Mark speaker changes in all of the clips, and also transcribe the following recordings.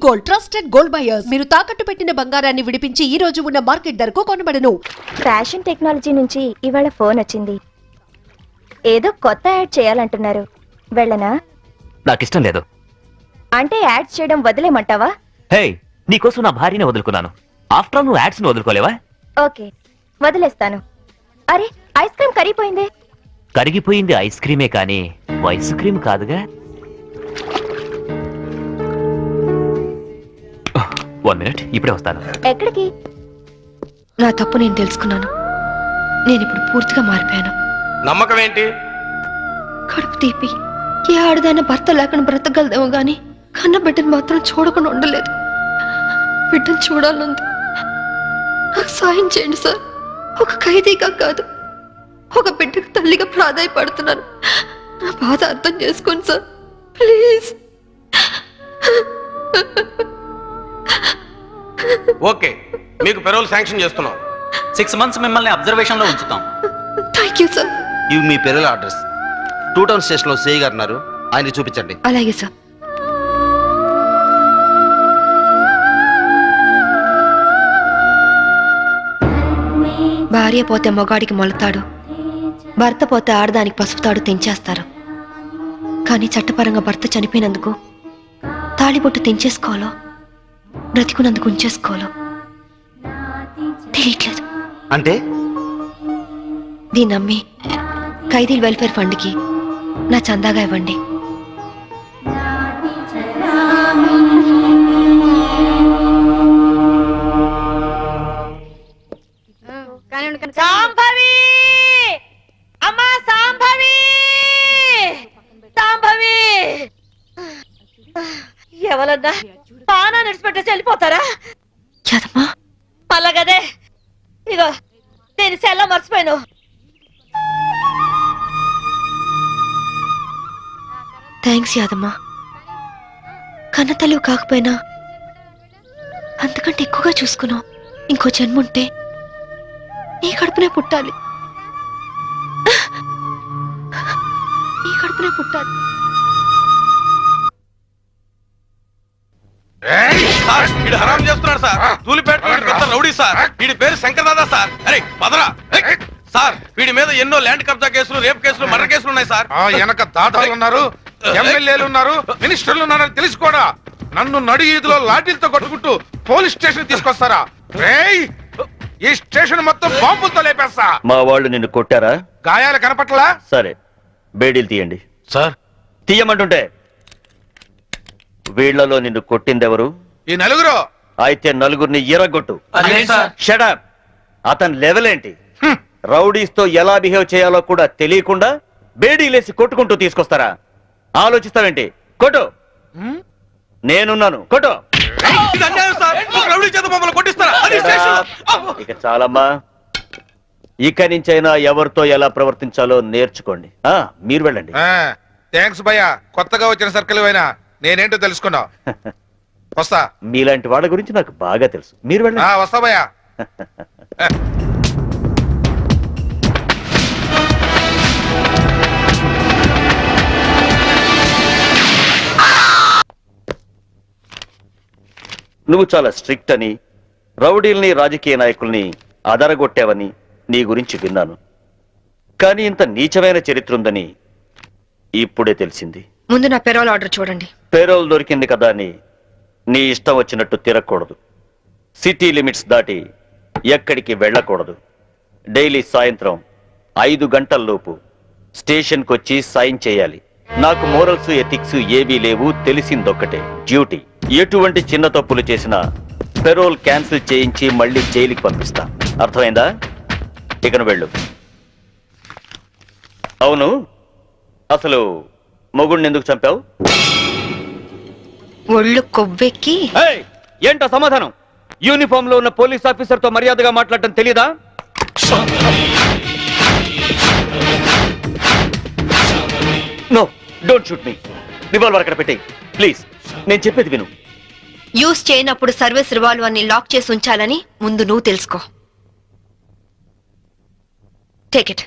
Speaker 1: Gold, trusted gold buyers. మీరు తాకట్టు పెట్టిన బంగారాన్ని విడిపించి ఈ రోజు ఉన్న మార్కెట్ ధరకు కొనబడను.
Speaker 2: ఫ్యాషన్ టెక్నాలజీ నుంచి ఇవాళ ఫోన్ వచ్చింది. ఏదో కొత్త యాడ్ చేయాలంటున్నారు. వెళ్ళనా?
Speaker 3: నాకు ఇష్టం లేదు.
Speaker 2: అంటే యాడ్స్ చేయడం వదిలేమంటావా?
Speaker 3: హే, నీకోసం నా భార్యనే వదులుకున్నాను. ఆఫ్టర్ నువ్వు యాడ్స్ ను వదులుకోలేవా?
Speaker 2: ఓకే, వదిలేస్తాను. అరే, ఐస్ క్రీమ్ కరిగిపోయింది.
Speaker 3: కరిగిపోయింది ఐస్ క్రీమే కానీ ఐస్ క్రీమ్ కాదుగా. 1 minute, ఇప్పుడే వస్తాను.
Speaker 2: ఎక్కడికి?
Speaker 4: నా తప్పు నేను తెలుసుకున్నాను. నేను ఇప్పుడు పూర్తిగా మారిపోయాను.
Speaker 5: నమ్మకం ఏంటి?
Speaker 4: కడుపు తీపి ఏ ఆడదైనా భర్త లేకుండా బ్రతకగలదేమో గాని కన్న బిడ్డను మాత్రం చూడకుండా ఉండలేదు. బిడ్డను చూడాలంది. నాకు సాయం చేయండి సార్. ఒక ఖైదీగా కాదు, ఒక బిడ్డకు తల్లిగా ప్రాధాయపడుతున్నాను. నా బాధ అర్థం చేసుకోండి సార్, ప్లీజ్.
Speaker 5: ఓకే, మీకు పెరోల్ శాంక్షన్ చేస్తున్నాం.
Speaker 6: 6 months మిమ్మల్ని అబ్జర్వేషన్ లో ఉంచుతాం.
Speaker 4: Thank you sir.
Speaker 7: ఇవి మీ పెరోల్ ఆర్డర్స్. 2 టౌన్ స్టేషన్ లో సిఐ గారు ఉన్నారు, ఆయన చూపించండి.
Speaker 4: అలాగే సార్. భార్య పోతే మొగాడికి మొలతాడు, భర్త పోతే ఆడదానికి పసుపుతాడు తెంచేస్తారు. కానీ చట్టపరంగా భర్త చనిపోయినందుకు తాళిబొట్టు తెంచేసుకోవాలో బ్రతికున్నందుకు ఉంచేసుకోవాలో తెలియట్లేదు.
Speaker 7: అంటే
Speaker 4: దీన్ని నమ్మి ఖైదీల వెల్ఫేర్ ఫండ్కి నా చందాగా ఇవ్వండి.
Speaker 8: సాంభవి, అమ్మా సాంభవి, సాంభవి, ఎవరన్నా పానా నడిచిపెట్టేసి వెళ్ళిపోతారా?
Speaker 4: యాదమ్మా,
Speaker 8: అలాగదే ఇగో నేను సెల్ల మర్చిపోయాను.
Speaker 4: థ్యాంక్స్ యాదమ్మా. కన్న తల్లి కాకపోయినా అంతకంటే ఎక్కువగా చూసుకున్నావు. ఇంకో జన్ముంటే నీ కడుపునే పుట్టాలి, నీ కడుపునే పుట్టాలి.
Speaker 5: హరాం చేస్తున్నాడు సార్. ధూళిపేట పెద్ద రౌడీ సార్. వీడి పేరు శంకర్ దాదా సార్. అరే పదరా సార్. వీడి మీద ఎన్నో ల్యాండ్ కబ్జా కేసులు, రేప్ కేసులు, మర్డర్ కేసులు ఉన్నాయి సార్.
Speaker 9: వెనక దాదాలు ఉన్నారు, ఎమ్మెల్యేలు ఉన్నారు, మినిస్టర్లు ఉన్నారని తెలిసి కూడా నన్ను నడి ఈదులో లాఠీలతో కొట్టుకుంటూ పోలీస్ స్టేషన్ తీసుకొస్తారా? ఈ స్టేషన్ మొత్తం బాంబులతో లేపేస్తా.
Speaker 10: మా వాళ్ళు నిన్ను కొట్టారా?
Speaker 9: గాయాలు కనపట్లా?
Speaker 10: సరే, బేడీలు తీయండి.
Speaker 5: సార్
Speaker 10: తీయమంటుంటే వీళ్లలో నిన్ను కొట్టిందెవరు?
Speaker 9: ఈ నలుగురు.
Speaker 10: అయితే నలుగురిని ఎరగొట్టు. Shut up. అతని లెవెల్ ఏంటి? రౌడీస్తో ఎలా బిహేవ్ చేయాలో కూడా తెలియకుండా బేడీలేసి కొట్టుకుంటూ తీసుకొస్తారా? ఆలోచిస్తావేంటి? కొట్టు. నేనున్నాను, కొట్టు. ఇక చాలమ్మా. ఇక నుంచైనా ఎవరితో ఎలా ప్రవర్తించాలో నేర్చుకోండి. మీరు వెళ్ళండి.
Speaker 9: థ్యాంక్స్ భయ్యా. కొత్తగా వచ్చిన సర్కిల్ అయినా నేనేంటో తెలుసుకున్నావు. వస్తా.
Speaker 10: మీలాంటి వాళ్ళ గురించి నాకు బాగా తెలుసు. మీరు వెళ్ళండి.
Speaker 9: వస్తా భయ్యా.
Speaker 10: నువ్వు చాలా స్ట్రిక్ట్ అని, రౌడీల్ని, రాజకీయ నాయకుల్ని అదరగొట్టావని నీ గురించి విన్నాను. కానీ ఇంత నీచమైన చరిత్ర ఉందని ఇప్పుడే తెలిసింది.
Speaker 4: ముందు నా పెరోల్ ఆర్డర్ చూడండి.
Speaker 10: పేరోల్ దొరికింది కదా అని నీ ఇష్టం వచ్చినట్టు తిరగకూడదు. సిటీ లిమిట్స్ దాటి ఎక్కడికి వెళ్ళకూడదు. డైలీ సాయంత్రం 5 గంటల్లోపు స్టేషన్కి వచ్చి సైన్ చేయాలి. నాకు మోరల్స్, ఎథిక్స్ ఏవీ లేవు. తెలిసిందొక్కటే, డ్యూటీ. ఎటువంటి చిన్న తప్పులు చేసినా పెరోల్ క్యాన్సిల్ చేయించి మళ్ళీ జైలుకి పంపిస్తా. అర్థమైందా? ఇకను వెళ్ళు. అవును, అసలు మొగుడిని ఎందుకు చంపావు?
Speaker 4: ఒళ్ళు కొవ్వెక్కి.
Speaker 10: ఏంటో సమాధానం? యూనిఫామ్ లో ఉన్న పోలీస్ ఆఫీసర్ తో మర్యాదగా మాట్లాడటం తెలీదా? No, don't shoot me. Revolver అక్కడ పెట్టేయ్ ప్లీజ్. నేను చెప్పేది విను.
Speaker 4: యూజ్ చేయనప్పుడు సర్వీస్ రివాల్వర్ ని లాక్ చేసి ఉంచాలని ముందు నువ్వు తెలుసుకో. Take it.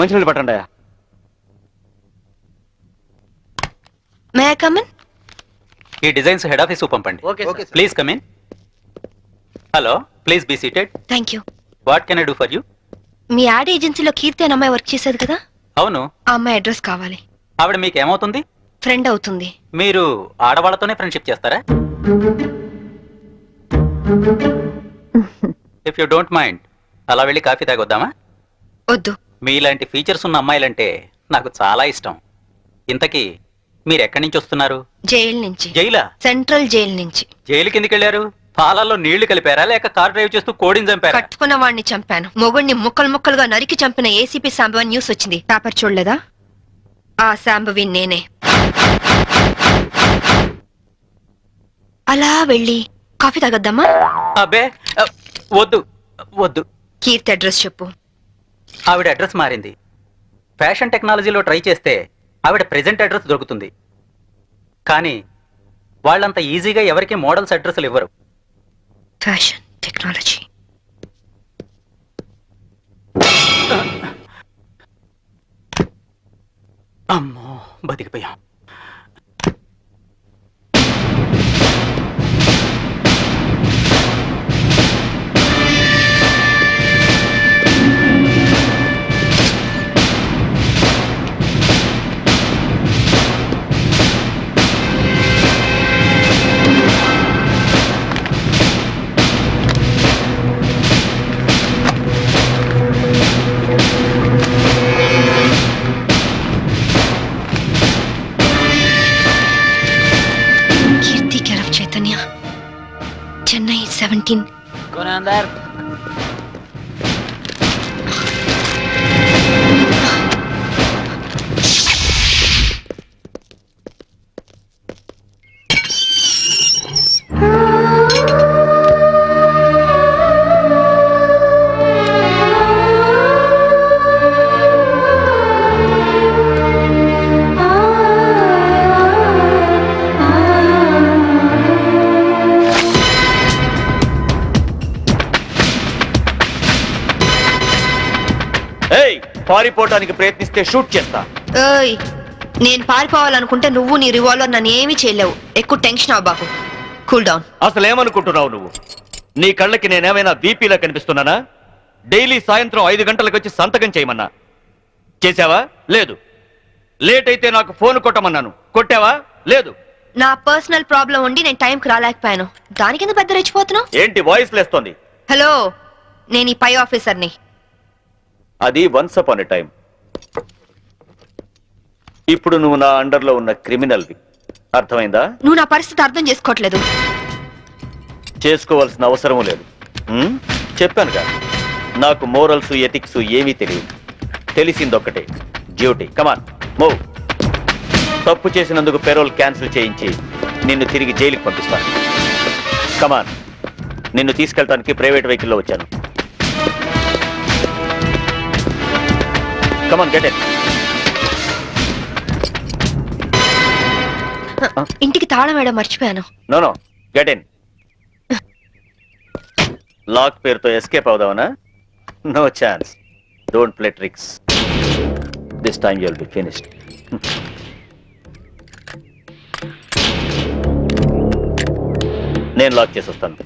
Speaker 10: మంచినీళ్ళు పట్టండి.
Speaker 4: May I come in?
Speaker 6: ఈ డిజైన్స్ హెడ్ ఆఫీస్ పంపండి. Please come in. Hello, please be seated.
Speaker 4: Thank you.
Speaker 6: What can I do for you?
Speaker 4: మీ యాడ్ ఏజెన్సీలో కీర్తి అనే అమ్మాయి వర్క్ చేసేది కదా,
Speaker 6: అవును.
Speaker 4: ఆ అమ్మాయి అడ్రస్ కావాలి.
Speaker 6: ఆవిడ మీకు ఏమవుతుంది?
Speaker 4: ఫ్రెండ్ అవుతుంది.
Speaker 6: మీరు ఆడవాళ్ళతోనే ఫ్రెండ్షిప్ చేస్తారా? ఇఫ్ యూ డోంట్ మైండ్ అలా వెళ్ళి కాఫీ తాగొద్దామా?
Speaker 4: వద్దు.
Speaker 6: మీలాంటి ఫీచర్స్ ఉన్న అమ్మాయిలంటే నాకు చాలా ఇష్టం. ఇంతకీ మీరు ఎక్కడి నుంచి వస్తున్నారు?
Speaker 4: జైలు నుంచి.
Speaker 6: జైలా?
Speaker 4: సెంట్రల్ జైలు నుంచి.
Speaker 6: జైలు కిందకి వెళ్ళారు? పాలల్లో నీళ్లు కలిపారా లేక కార్ డ్రైవ్ చేస్తూ కోడిని చంపారా?
Speaker 4: కట్టుకున్న వాడిని చంపాను. మొగుడిని ముక్కలు ముక్కలుగా నరికి చంపిన ఏసీపీ శాంభవి న్యూస్ వచ్చింది. పేపర్ చూడలేదా? ఆ శాంభవి నేనే. అలా వెళ్ళి కాఫీ తాగొద్దామా?
Speaker 6: అబ్బే వద్దు వద్దు.
Speaker 4: కీర్తి అడ్రస్ చెప్పు.
Speaker 6: ఆవిడ అడ్రస్ మారింది. ఫ్యాషన్ టెక్నాలజీలో ట్రై చేస్తే ఆవిడ ప్రెజెంట్ అడ్రస్ దొరుకుతుంది. కానీ వాళ్ళంత ఈజీగా ఎవరికి మోడల్స్ అడ్రస్లు ఇవ్వరు.
Speaker 4: Fashion technology.
Speaker 6: అమ్మో, బతికిపోయాం.
Speaker 4: కీర్తి కేర్ ఆఫ్ చైతన్య, చెన్నై 17.
Speaker 10: ఏయ్, పారిపోవటానికి ప్రయత్నిస్తే షూట్ చేస్తా.
Speaker 4: ఏయ్, నేను పారిపోవాలనుకుంటే నువ్వు నీ రివాల్వర్ నన్ను ఏమీ చేయలేవు. ఎక్కువ టెన్షన్ అవ్వబాకు. Cool down.
Speaker 10: అసలు ఏమనుకుంటున్నావు నువ్వు? నీ కళ్ళకి నేనేమైనా బీపీలా కనిపిస్తున్నానా? డైలీ సాయంత్రం 5 గంటలకు వచ్చి సంతకం చేయమన్నా చేసావా? లేదు. లేట్ అయితే నాకు ఫోన్ కొట్టమన్నాను, కొట్టావా? లేదు.
Speaker 4: నా పర్సనల్ ప్రాబ్లం ఉండి నేను టైంకి రాలేకపోయాను. దానికి ఎందుకు పెద్ద రెచ్చిపోతున్నావు?
Speaker 10: ఏంటి వాయిస్ లేస్తోంది?
Speaker 4: హలో, నేను ఈ పై ఆఫీసర్ని.
Speaker 10: అది వన్స్ అపాన్ ఎ టైం. ఇప్పుడు నువ్వు నా అండర్లో ఉన్న క్రిమినల్వి. అర్థమైందా?
Speaker 4: నువ్వు నా పరిస్థితి అర్థం చేసుకోవట్లేదు.
Speaker 10: చేసుకోవాల్సిన అవసరం లేదు. చెప్పానుగా, నాకు మోరల్స్ ఎథిక్స్ ఏమీ తెలియదు. తెలిసిందొక్కటే, డ్యూటీ. Come on move. తప్పు చేసినందుకు పెరోల్ క్యాన్సిల్ చేయించి నిన్ను తిరిగి జైలుకి పంపిస్తాను. కమాన్. నిన్ను తీసుకెళ్ళడానికి ప్రైవేట్ వెహికల్లో వచ్చాను. Come on, get it.
Speaker 4: ఇంటికి తాళం వేయడం మర్చిపోయాను.
Speaker 10: No, get in. లాక్ పేరుతో ఎస్కేప్ అవుదావనా? No chance. Don't play tricks. This time you will be finished. నేను లాక్ చేసి వస్తాను.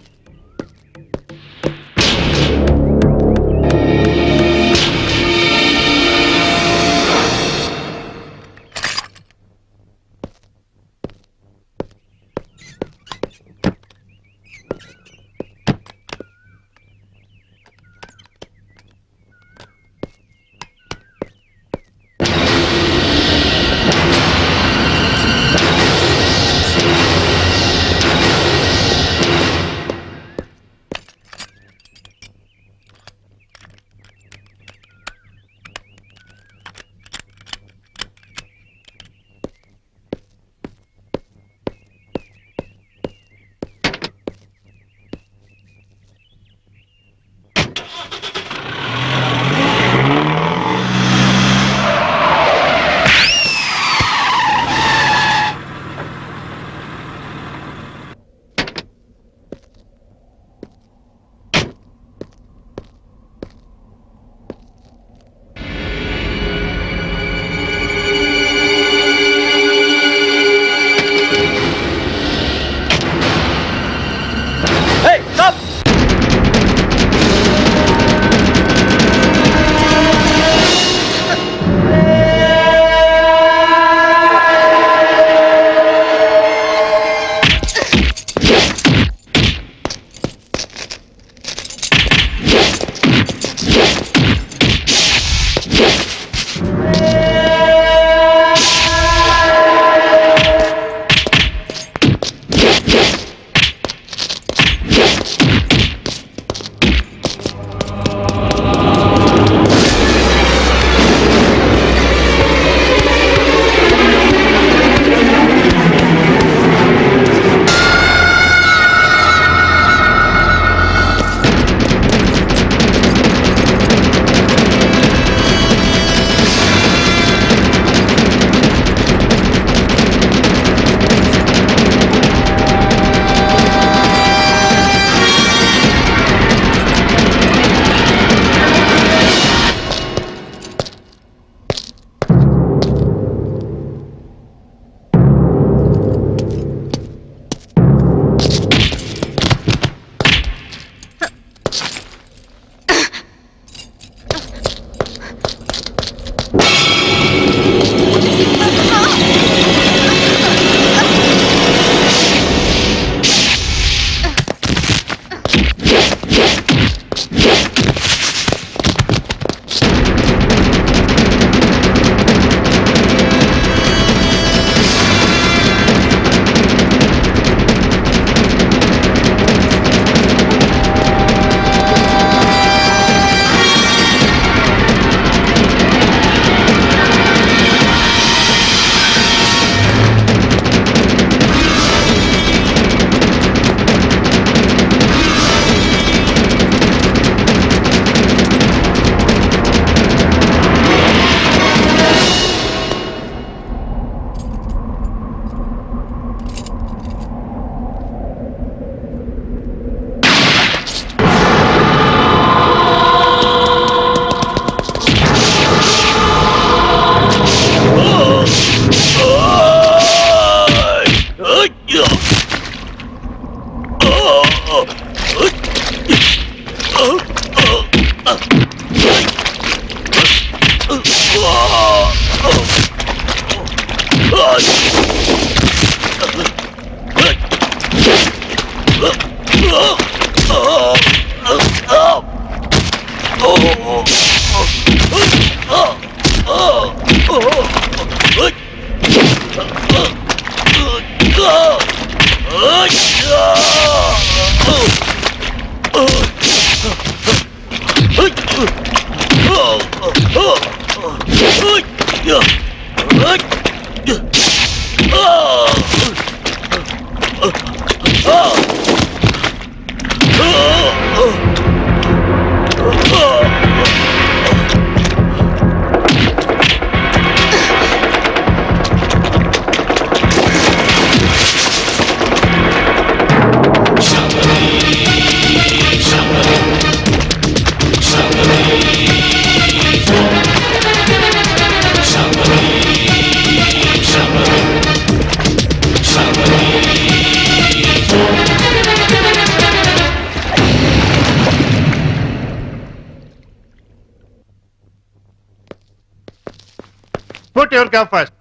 Speaker 9: Put your cap first.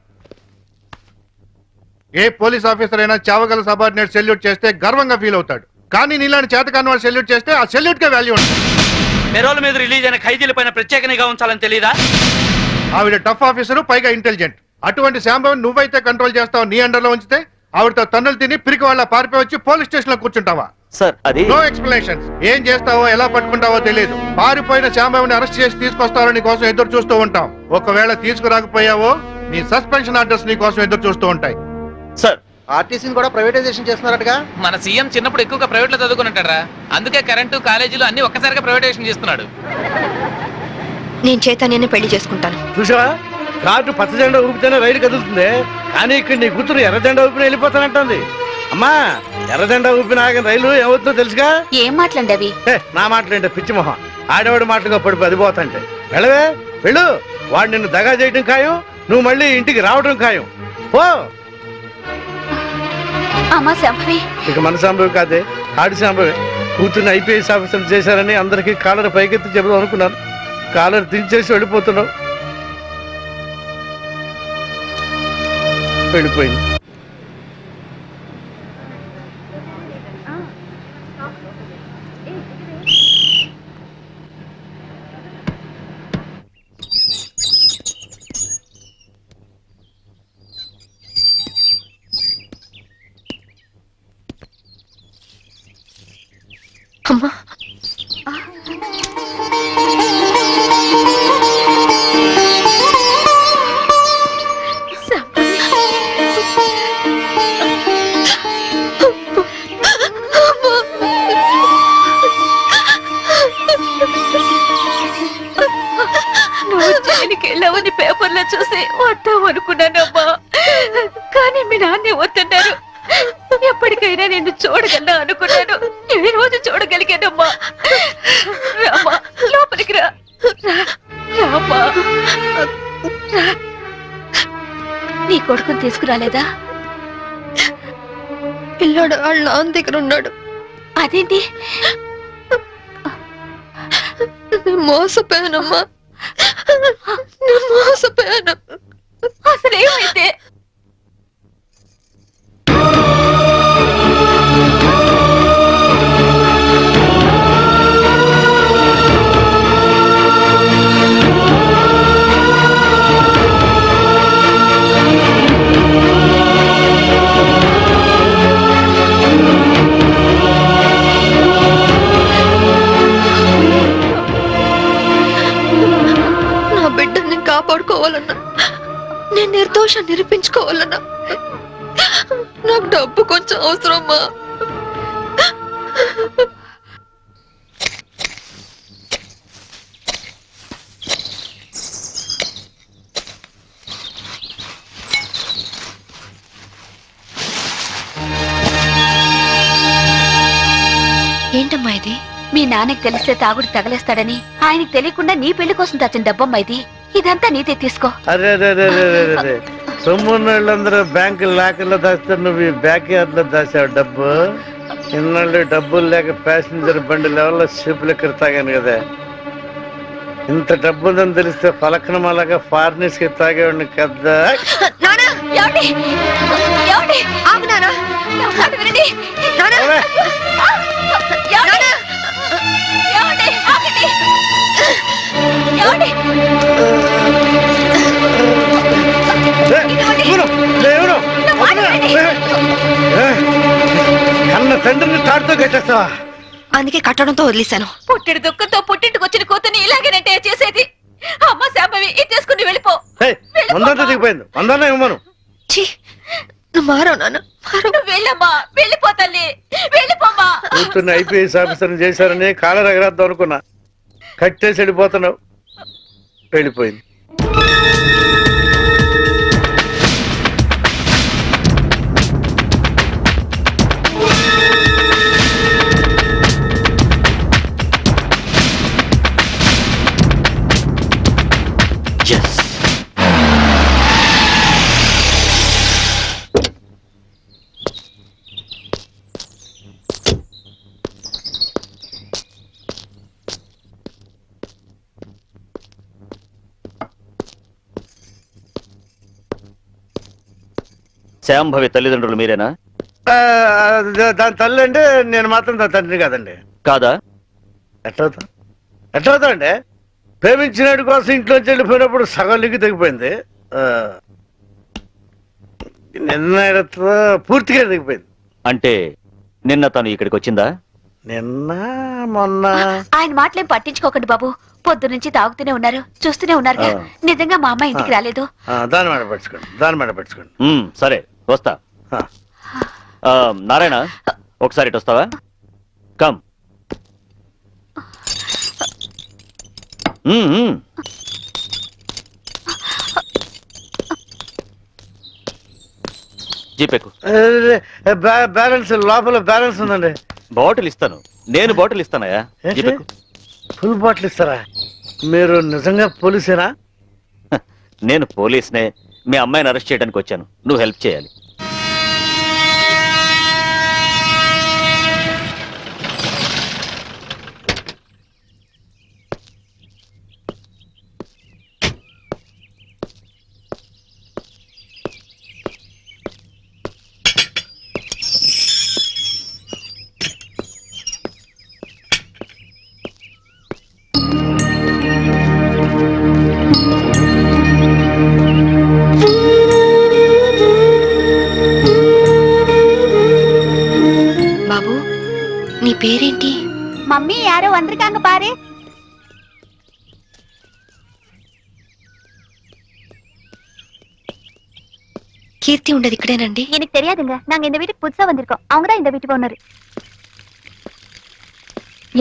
Speaker 9: ఏ పోలీస్ ఆఫీసర్ అయినా చావగల సబార్డినేట్ సెల్యూట్ చేస్తే గర్వంగా ఫీల్ అవుతాడు. కానీ నీలాంటి చేతకాని వాడు సెల్యూట్ చేస్తే ఆ సెల్యూట్ కే వాల్యూ ఉంటుంది.
Speaker 6: పెరోల్ మీద రిలీజ్ అయిన ఖైదీల పైన ప్రత్యేక నిఘా ఉంచాలని తెలీదా?
Speaker 9: ఆవిడ టఫ్ ఆఫీసరు, పైగా ఇంటెలిజెంట్. అటువంటి శాంభవి నువ్వైతే కంట్రోల్ చేస్తావు. నీ అండర్లో ఉంచితే ఆవిడతో తన్నులు తిని పిరికి వాళ్ళ పారిపోయి వచ్చి పోలీస్ స్టేషన్ లో కూర్చుంటావా?
Speaker 10: సార్ అది
Speaker 9: నో ఎక్స్ప్లెనేషన్స్. ఏం చేస్తావో ఎలా పట్టుకుంటావో తెలియదు. పారిపోయిన శాంభవిని అరెస్ట్ చేసి తీసుకొస్తారని కోసం ఎదురు చూస్తూ ఉంటాం. ఒకవేళ తీసుకురాకపోయావో నీ సస్పెన్షన్ ఆర్డర్స్ నీ కోసం ఎదురు చూస్తూ ఉంటాయి.
Speaker 10: సార్
Speaker 7: ఆర్టీసీని కూడా ప్రైవేటైజేషన్ చేస్తున్నారటగా.
Speaker 5: మన సీఎం చిన్నప్పుడు ఎక్కువగా ప్రైవేట్ లో చదువుకున్నట్టారా, అందుకే కరెంటు కాలేజీలు అన్ని ఒక్కసారిగా ప్రైవేటైజేషన్ చేస్తున్నాడు.
Speaker 4: నేను చైతన్యాన్ని పెళ్లి చేసుకుంటాను.
Speaker 11: చూసావా, కార్డు పచ్చ జెండా ఊపితేనే రైలు కదులుతుంది, కానీ ఇక్కడ నీ కూతురు ఎర్ర జెండా ఊపిన వెళ్ళిపోతానంటుంది. అమ్మా, ఎర్ర జెండా ఊపిన ఆగిన రైలు ఏమవుతుందో తెలుసుగా?
Speaker 2: ఏం మాట్లాడి అవి?
Speaker 11: నా మాటలేంటే పిచ్చి మొహం, ఆడవాడి మాటలుగా పడిపోయి అది పోతాంటే. వెళ్ళవే వెళ్ళు, వాడు నిన్ను దగా చేయడం ఖాయం, నువ్వు మళ్ళీ ఇంటికి రావడం ఖాయం. పో.
Speaker 2: అమ్మా శాంభవి.
Speaker 11: ఇక మన సంభవి కాదే, ఆడి సంభవి. కూతుర్ని ఐపీఎస్ ఆఫీసర్ చేశారని అందరికీ కాలర్ పైకెత్తి చెబుదాం అనుకున్నాను. కాలర్ దించేసి వెళ్ళిపోతున్నావు. వెళ్ళిపోయింది.
Speaker 4: అమ్మా,
Speaker 8: నువ్వు జైలుకి వెళ్ళావని పేపర్లో చూసి వద్దాం అనుకున్నానమ్మా, కానీ మీ నాన్నే వద్దన్నారు. ఎప్పటికైనా నేను చూడగలనా అనుకున్నాను. ఈ రోజు చూడగలిగానమ్మా. రామా, లోపలికి రా. రామా,
Speaker 2: నీ కొడుకుని తీసుకురాలేదా?
Speaker 4: పిల్లాడు వాళ్ళ నాన్న దగ్గర ఉన్నాడు.
Speaker 2: అదేంటి?
Speaker 4: మోసపోయానమ్మా, మోసపోయాను.
Speaker 8: అసలు ఏమైతే?
Speaker 4: నా బిడ్డని కాపాడుకోవాలన్నా, నేను నిర్దోషం నిరూపించుకోవాలన్నా నాకు డబ్బు కొంచెం అవసరమ్మా. ఏంటమ్మా ఇది?
Speaker 2: మీ నాన్నకి తెలిస్తే తాగుడు తగలేస్తాడని ఆయనకి తెలియకుండా నీ పెళ్లి కోసం తెచ్చిన డబ్బమ్మా ఇది. ఇదంతా నీదే తీసుకో.
Speaker 11: అరే అరే అరే అరే అరే, సొమ్మున్న వాళ్ళందరూ బ్యాంకు లాకర్లో దాస్తారు, నువ్వు ఈ బ్యాక్ యార్డ్ లో దాచావు డబ్బు. ఇన్నాళ్ళు డబ్బులు లేక ప్యాసింజర్ బండి లెవెల్లో షిప్ లెక్కర తాగాను కదా. ఇంత డబ్బు ఉందని తెలిస్తే పలకనమాలగా ఫారినర్స్ కి తాగేవాడిని కదా.
Speaker 4: నానా ఏమండి ఏమండి ఆగు నానా నా మాట వినండి నానా
Speaker 11: అవే.
Speaker 4: నానా ఏమండి ఆగండి ఏమండి
Speaker 11: కన్న తండ్రిని తాడుతో కట్టేస్తావా?
Speaker 4: అందుకే కట్టడంతో వదిలేశాను.
Speaker 8: పుట్టిడి దుఃఖంతో పుట్టింటికి వచ్చిన కూతుని ఇలాగేనంటే చేసేది. అమ్మ శాంభవి ఇది చేసుకుని వెళ్ళిపో.
Speaker 11: వందంతా దిగిపోయింది, వందన్నా ఇవ్వను.
Speaker 4: ఛీ, నువ్వు మారవు నాన్న మారవు.
Speaker 8: నువ్వు వెళ్ళమ్మా, వెళ్ళిపో తల్లి, వెళ్ళిపోమ్మా.
Speaker 11: కూతుర్ని ఐపీఎస్ ఆఫీసర్ని చేశారని కాలర్ ఎగరేద్దాం అనుకున్నా, కట్టేసి వెళ్ళిపోతున్నావు. వెళ్ళిపోయింది.
Speaker 10: శాంభవి తల్లిదండ్రులు మీరేనా?
Speaker 11: దాని తల్లి అంటే నేను మాత్రం దాని తండ్రి కాదండి.
Speaker 10: కాదా?
Speaker 11: ఎట్లవుతా అండి? ప్రేమించినటి కోసం ఇంట్లోంచి వెళ్ళిపోయినప్పుడు సగం లిగ్గు తెగిపోయింది. నిన్న పూర్తిగా తెగిపోయింది.
Speaker 10: అంటే నిన్న తను ఇక్కడికి వచ్చిందా?
Speaker 11: నిన్న మొన్న
Speaker 8: ఆయన మాటలేం పట్టించుకోకండి బాబు. పొద్దు నుంచి తాగుతూనే ఉన్నారు, చూస్తూనే ఉన్నారు. నిజంగా మా అమ్మ ఇంటికి రాలేదు.
Speaker 11: దాని మాట పెట్టుకోండి.
Speaker 10: సరే వస్తా. నారాయణ ఒకసారి ఇటు వస్తావా? కమ్. జీపేకు
Speaker 11: బ్యాలెన్స్ లోపల బ్యాలెన్స్ ఉందండి.
Speaker 10: బాటిల్ ఇస్తాను, నేను బాటిల్ ఇస్తానయా? జీపేకు.
Speaker 11: ఫుల్ బాటిల్ ఇస్తారా? మీరు నిజంగా పోలీసేనా?
Speaker 10: నేను పోలీస్నే. మీ అమ్మాయిని అరెస్ట్ చేయడానికి వచ్చాను, నువ్వు హెల్ప్ చేయాలి.
Speaker 4: బాబు నీ పేరేంటి?
Speaker 2: మమ్మీ యారో వந்திருக்காங்க பாரு.
Speaker 4: కీర్తి ఉండదు ఇక్కడేనండి?
Speaker 2: எனக்கு தெரியாதுங்க, நாங்க இந்த வீட்டுக்கு புதுசா வந்திருக்கோம். அவங்க தான் இந்த வீட்டுக்கு ஓனர்.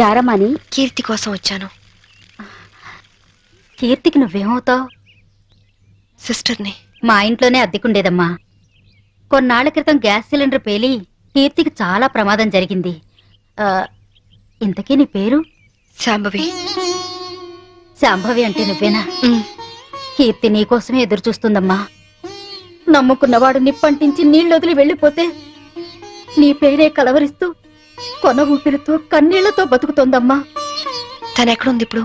Speaker 2: యారమ్మా నీ?
Speaker 4: కీర్తి కోసం వచ్చాను.
Speaker 2: కీర్తికి నువ్వేమవుతావు?
Speaker 4: సిస్టర్ని.
Speaker 2: మా ఇంట్లోనే అద్దెకుండేదమ్మా. కొన్నాళ్ల క్రితం గ్యాస్ సిలిండర్ పేలి కీర్తికి చాలా ప్రమాదం జరిగింది. ఇంతకీ నీ పేరు?
Speaker 4: శాంభవి.
Speaker 2: శాంభవి అంటే నువ్వేనా? కీర్తి నీకోసమే ఎదురు చూస్తుందమ్మా. నమ్ముకున్నవాడు నిప్పంటించి నీళ్ళొదిలి వెళ్ళిపోతే నీ పేరే కలవరిస్తూ కొన ఊపిరితో కన్నీళ్లతో బతుకుతోందమ్మా.
Speaker 4: తనెక్కడుంది ఇప్పుడు?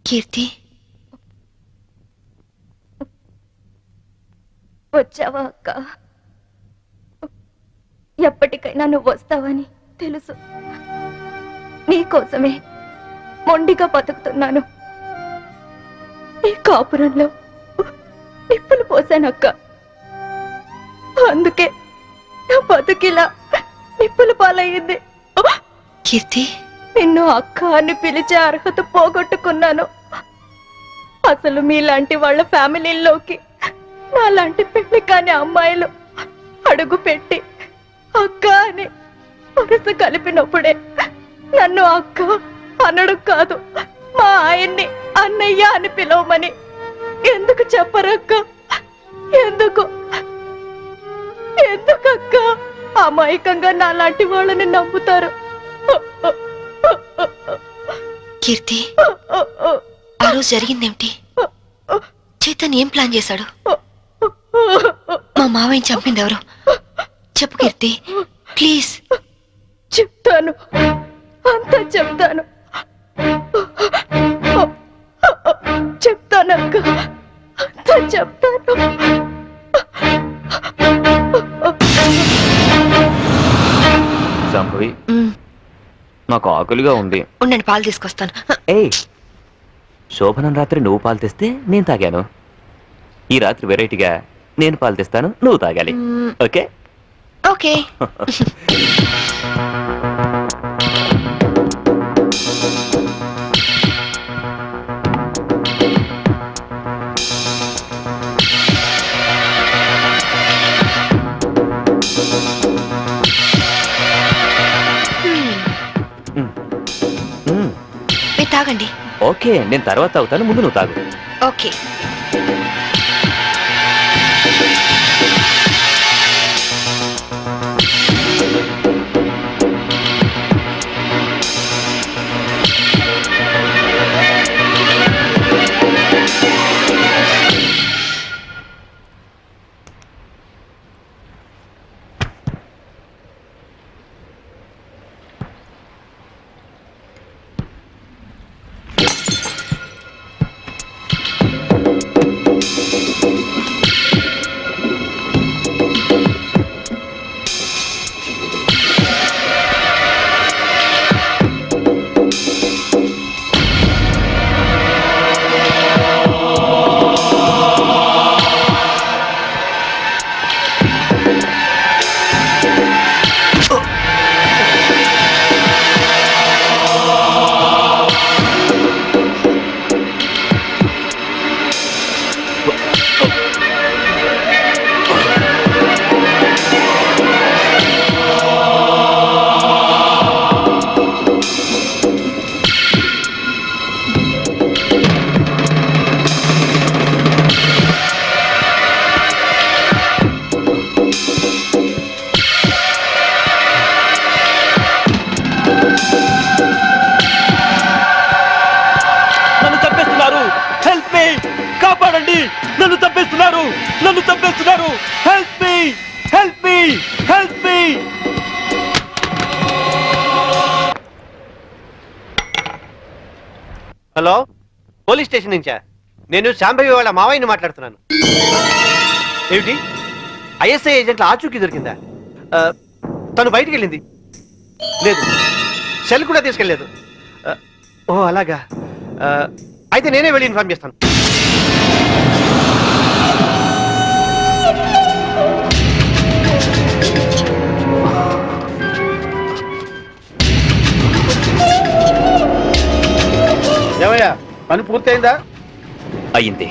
Speaker 4: కీర్తి
Speaker 2: వచ్చావా అక్క? ఎప్పటికైనా నువ్వు వస్తావని తెలుసు. నీకోసమే మొండిగా బతుకుతున్నాను. ఈ కాపురంలో నిప్పులు పోసానక్క. అందుకే నా బతుకిలా నిప్పులు పాలయ్యింది.
Speaker 4: కీర్తి
Speaker 2: నిన్ను అక్క అని పిలిచే అర్హత పోగొట్టుకున్నాను. అసలు మీలాంటి వాళ్ళ ఫ్యామిలీల్లోకి నాలాంటి పెళ్లి కాని అమ్మాయిలు అడుగు పెట్టి అక్క అని వరుస కలిపినప్పుడే నన్ను అక్క అనడు కాదు, మా ఆయన్ని అన్నయ్య అని పిలవమని ఎందుకు చెప్పరక్క? ఎందుకు ఎందుకక్క అమాయకంగా నాలాంటి వాళ్ళని నమ్ముతారు?
Speaker 4: కీర్తి ఆ రోజు జరిగిందేమిటి? చేతన్ ఏం ప్లాన్ చేశాడు? మా మావయ్యని చంపింది ఎవరు? చెప్పు కీర్తి, ప్లీజ్.
Speaker 12: చెప్తాను, అంతా చెప్తాను. చెప్తానక్క, అంతా చెప్తాను.
Speaker 3: సంభవి, నాకు ఆకలిగా ఉంది.
Speaker 4: ఉండండి, పాలు తీసుకొస్తాను.
Speaker 3: ఏయ్, శోభనం రాత్రి నువ్వు పాలు తెస్తే నేను తాగాను. ఈ రాత్రి వెరైటీగా నేను పాలు తెస్తాను, నువ్వు తాగాలి. Okay
Speaker 4: okay. మీరు తాగండి.
Speaker 3: ఓకే, నేను తర్వాత తాగుతాను, ముందు నువ్వు తాగు.
Speaker 4: ఓకే.
Speaker 10: నన్ను తప్పేస్తున్నారు, నన్ను తప్పేస్తున్నారు. Help me, help me, help me.
Speaker 11: Hello, police station నుంచా? నేను శాంభవి వాళ్ళ మావయ్యని మాట్లాడుతున్నాను. ఏమిటి, ఐఎస్ఐ ఏజెంట్ల ఆచూకీ దొరికిందా? తను బయటికి వెళ్ళింది లేదు, సెల్ కూడా తీసుకెళ్ళలేదు. ఓ అలాగా, అయితే నేనే వెళ్ళి ఇన్ఫార్మ్ చేస్తాను. ఏమయ్యా, పని పూర్తయిందా?
Speaker 3: అయింది.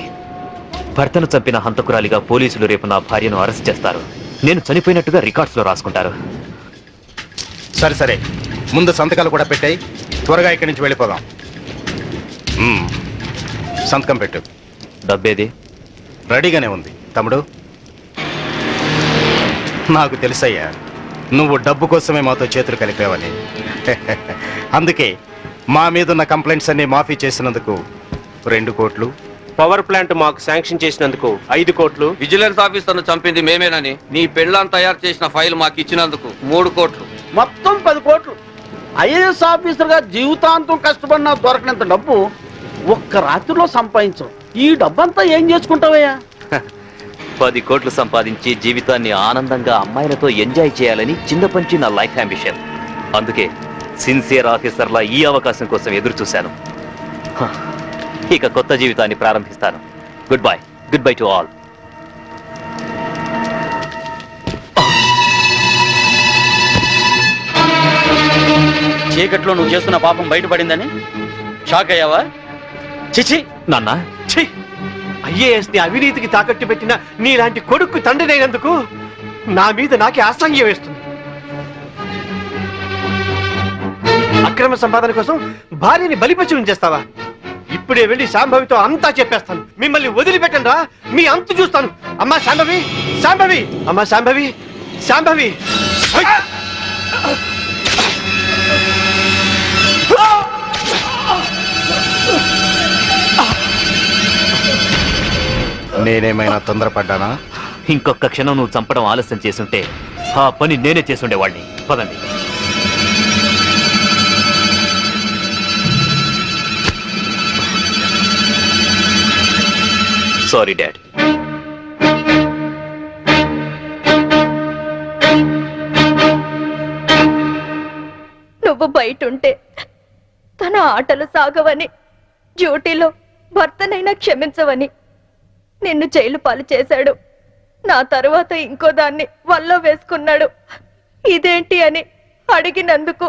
Speaker 3: భర్తను చంపిన హంతకురాలిగా పోలీసులు రేపు నా భార్యను అరెస్ట్ చేస్తారు. నేను చనిపోయినట్టుగా రికార్డ్స్ లో రాసుకుంటారు.
Speaker 9: సరే సరే, ముందు సంతకాలు కూడా పెట్టాయి, త్వరగా ఇక్కడి నుంచి వెళ్ళిపోదాం. సంతకం పెట్టు.
Speaker 3: డబ్బేది?
Speaker 9: రెడీగానే ఉంది తమ్ముడు. నాకు తెలుసయ్యా, నువ్వు డబ్బు కోసమే మాతో చేతులు కలిపావని. అందుకే మా మీదున్న కంప్లైంట్స్ అన్ని మాఫీ చేసినందుకు 2 కోట్లు,
Speaker 11: పవర్ ప్లాంట్ మాకు శాంక్షన్ చేసినందుకు 5 కోట్లు,
Speaker 5: విజిలెన్స్ ఆఫీసర్ను చంపింది మేమేనని నీ పెళ్ళాన్ని తయారు చేసిన ఫైల్ మాకు ఇచ్చినందుకు 3 కోట్లు,
Speaker 11: మొత్తం 10 కోట్లు. ఐఏఎస్ ఆఫీసర్ గా జీవితాంతం కష్టపడినా దొరకనంత డబ్బు ఒక్క రాత్రిలో సంపాదించు. ఈ డబ్బంతా ఏం చేసుకుంటావయ్యా?
Speaker 3: 10 కోట్లు సంపాదించి జీవితాన్ని ఆనందంగా అమ్మాయిలతో ఎంజాయ్ చేయాలని చిన్నపంచి నా లైఫ్ అంబిషన్. అందుకే సిన్సియర్ ఆఫీసర్లా ఈ అవకాశం కోసం ఎదురు చూశాను. ఇక కొత్త జీవితాన్ని ప్రారంభిస్తాను. Good bye, good bye to all.
Speaker 11: చీకట్లో నువ్వు చేస్తున్న పాపం బయటపడిందని షాక్ అయ్యావా? చిచి
Speaker 3: నాన్న,
Speaker 11: ఐఏఎస్ ని అవినీతికి తాకట్టు పెట్టిన నీలాంటి కొడుకు తండ్రినైనందుకు నా మీద నాకే అసహ్యం వేస్తుంది. అక్రమ సంపాదన కోసం భార్యని బలిపశు ఉంచేస్తావా? ఇప్పుడే వెళ్ళి శాంభవితో అంతా చెప్పేస్తాను. మిమ్మల్ని వదిలిపెట్టండి రా, మీ అంతు చూస్తాను. అమ్మా శాంభవి, శాంభవి, అమ్మా శాంభవి, శాంభవి.
Speaker 9: నేనేమైనా తొందరపడ్డానా?
Speaker 3: ఇంకొక క్షణం నువ్వు చంపడం ఆలస్యం చేసుంటే ఆ పని నేనే చేసుండేవాడిని. పదండి. Sorry dad.
Speaker 12: నువ్వు బయటుంటే తన ఆటలు సాగవని, డ్యూటీలో భర్తనైనా క్షమించవని నిన్ను జైలు పాలు చేశాడు. నా తరువాత ఇంకో దాన్ని వల్లో వేసుకున్నాడు. ఇదేంటి అని అడిగినందుకు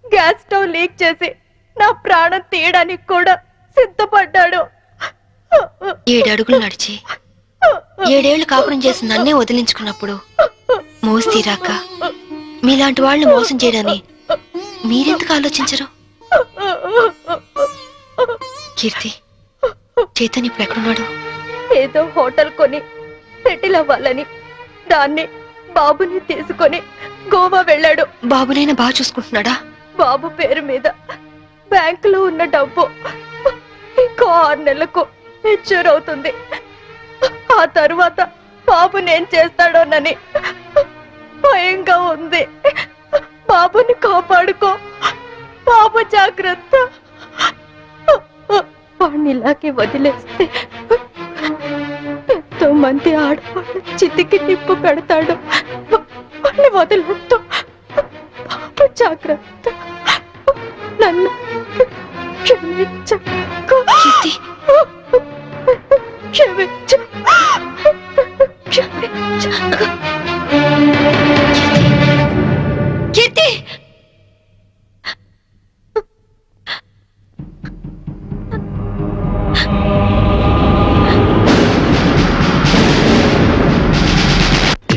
Speaker 12: గ్యాస్ స్టవ్ లీక్ చేసి నా ప్రాణం తీయడానికి కూడా సిద్ధపడ్డాడు.
Speaker 4: 7 అడుగులు నడిచి 7 ఏళ్లు కాపురం చేసి నన్నే వదిలించుకున్నప్పుడు మోసి తీరాక మీలాంటి వాళ్ళని మోసం చేయడాన్ని మీరెందుకు ఆలోచించరు? కీర్తి, చైతన్య ఇప్పుడు ఎక్కడున్నాడు?
Speaker 12: ఏదో హోటల్ కొని సెటిల్ అవ్వాలని దాన్ని బాబుని తీసుకొని గోవా వెళ్ళాడు.
Speaker 4: బాబునైనా బాగా చూసుకుంటున్నాడా?
Speaker 12: బాబు పేరు మీద బ్యాంకులో ఉన్న డబ్బు ఇంకో 6 నెలలకు మెచ్యూర్ అవుతుంది. ఆ తరువాత బాబునేం చేస్తాడోనని భయంగా ఉంది. బాబుని కాపాడుకో, బాబు జాగ్రత్త. వాడిని ఇలాగే వదిలేస్తే ఎంతో మంది ఆడవాళ్ళు చితికి నిప్పు పెడతాడు. వాడిని వదిలేస్తూ బాబు జాగ్రత్త. నన్ను క్షమించు. క్షమించు.